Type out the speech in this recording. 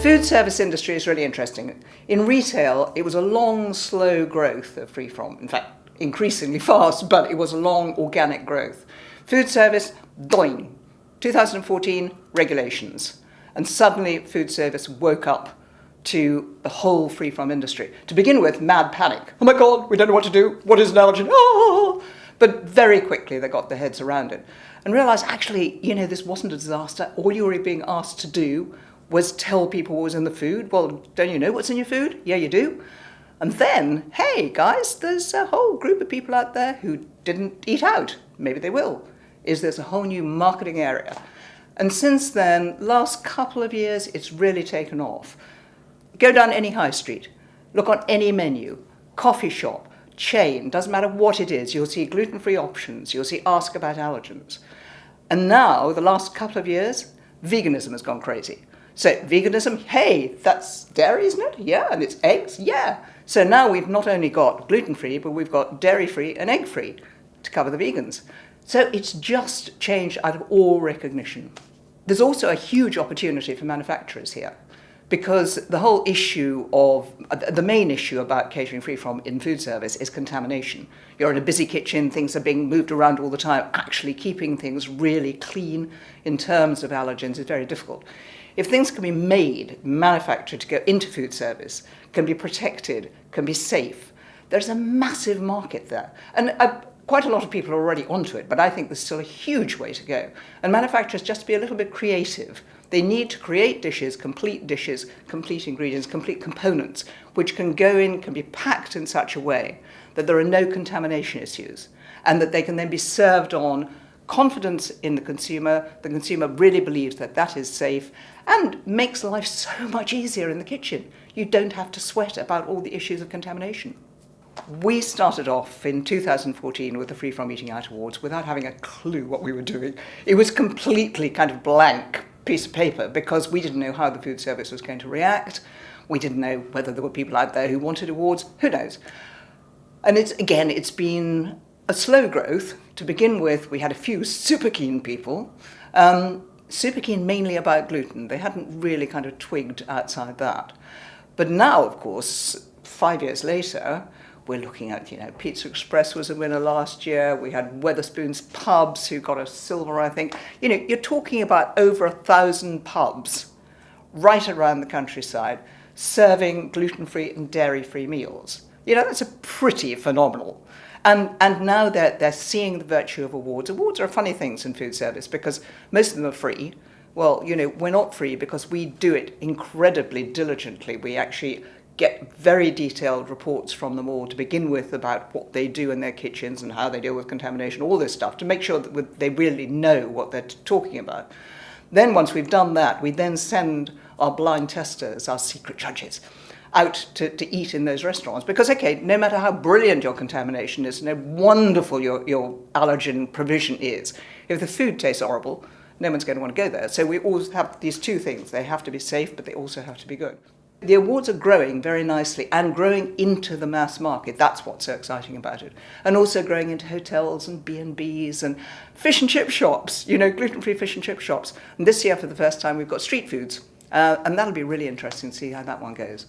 food service industry is really interesting. In retail, it was a long, slow growth of FreeFrom. In fact, increasingly fast, but it was a long, organic growth. Food service, doing. 2014, regulations. And suddenly, food service woke up to the whole FreeFrom industry. To begin with, mad panic. Oh my God, we don't know what to do. What is an allergen? Oh! But very quickly, they got their heads around it and realized, actually, this wasn't a disaster. All you were being asked to do was tell people what was in the food. Well, don't you know what's in your food? Yeah, you do. And then, hey, guys, there's a whole group of people out there who didn't eat out. Maybe they will. There's a whole new marketing area. And since then, last couple of years, it's really taken off. Go down any high street, look on any menu, coffee shop, chain, doesn't matter what it is, you'll see gluten-free options, you'll see ask about allergens. And now, the last couple of years, veganism has gone crazy. So veganism, hey, that's dairy, isn't it? Yeah, and it's eggs, yeah. So now we've not only got gluten-free, but we've got dairy-free and egg-free to cover the vegans. So it's just changed out of all recognition. There's also a huge opportunity for manufacturers here, because the whole issue the main issue about catering FreeFrom in food service is contamination. You're in a busy kitchen, things are being moved around all the time. Actually keeping things really clean in terms of allergens is very difficult. If things can be made, manufactured to go into food service, can be protected, can be safe, there's a massive market there. And quite a lot of people are already onto it, but I think there's still a huge way to go. And manufacturers just to be a little bit creative. They need to create dishes, complete ingredients, complete components, which can go in, can be packed in such a way that there are no contamination issues, and that they can then be served on confidence in the consumer. The consumer really believes that that is safe and makes life so much easier in the kitchen. You don't have to sweat about all the issues of contamination. We started off in 2014 with the FreeFrom Eating Out Awards without having a clue what we were doing. It was completely kind of blank piece of paper because we didn't know how the food service was going to react. We didn't know whether there were people out there who wanted awards. Who knows? And it's been a slow growth. To begin with, we had a few super keen people, super keen mainly about gluten. They hadn't really kind of twigged outside that. But now, of course, 5 years later, we're looking at, Pizza Express was a winner last year. We had Wetherspoon's Pubs who got a silver, I think. You're talking about over 1,000 pubs right around the countryside serving gluten-free and dairy-free meals. That's a pretty phenomenal. And now they're seeing the virtue of awards. Awards are funny things in food service because most of them are free. Well, we're not free because we do it incredibly diligently. We actually get very detailed reports from them all to begin with about what they do in their kitchens and how they deal with contamination, all this stuff, to make sure that they really know what they're talking about. Then once we've done that, we then send our blind testers, our secret judges, out to eat in those restaurants. Because, no matter how brilliant your contamination is, no wonderful your allergen provision is, if the food tastes horrible, no one's going to want to go there. So we always have these two things. They have to be safe, but they also have to be good. The awards are growing very nicely and growing into the mass market. That's what's so exciting about it. And also growing into hotels and B&Bs and fish and chip shops, gluten-free fish and chip shops. And this year, for the first time, we've got street foods. And that'll be really interesting to see how that one goes.